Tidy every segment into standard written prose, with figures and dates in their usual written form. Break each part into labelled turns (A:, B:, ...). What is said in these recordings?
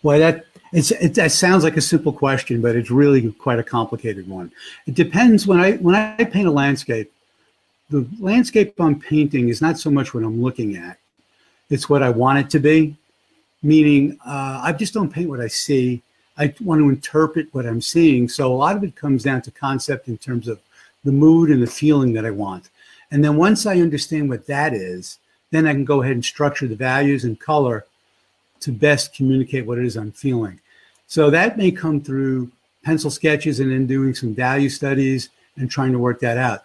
A: Boy, that sounds like a simple question, but it's really quite a complicated one. It depends. When I paint a landscape, the landscape I'm painting is not so much what I'm looking at; it's what I want it to be. Meaning, I just don't paint what I see. I want to interpret what I'm seeing. So a lot of it comes down to concept in terms of the mood and the feeling that I want. And then once I understand what that is, then I can go ahead and structure the values and color to best communicate what it is I'm feeling. So that may come through pencil sketches and then doing some value studies and trying to work that out.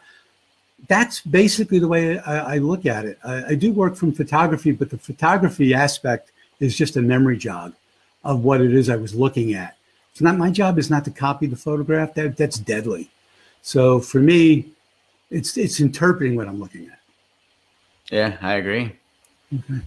A: That's basically the way I look at it. I do work from photography, but the photography aspect is just a memory jog of what it is I was looking at. It's not, my job is not to copy the photograph. That's deadly. So for me, it's interpreting what I'm looking at.
B: Yeah, I agree.
A: Okay.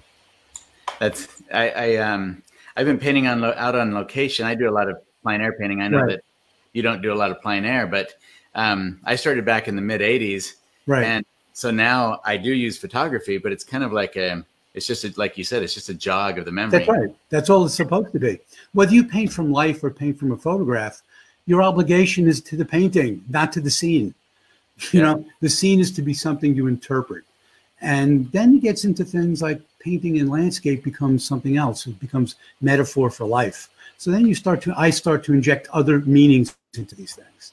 B: That's I've been painting out on location. I do a lot of plein air painting. I know
A: Right.
B: that you don't do a lot of plein air, but I started back in the mid '80s,
A: Right.
B: and so now I do use photography, but it's kind of like it's just like you said, it's just a jog of the memory.
A: That's right. That's all it's supposed to be. Whether you paint from life or paint from a photograph, your obligation is to the painting, not to the scene. You know, the scene is to be something you interpret. And then it gets into things like painting in landscape becomes something else. It becomes metaphor for life. So then I start to inject other meanings into these things.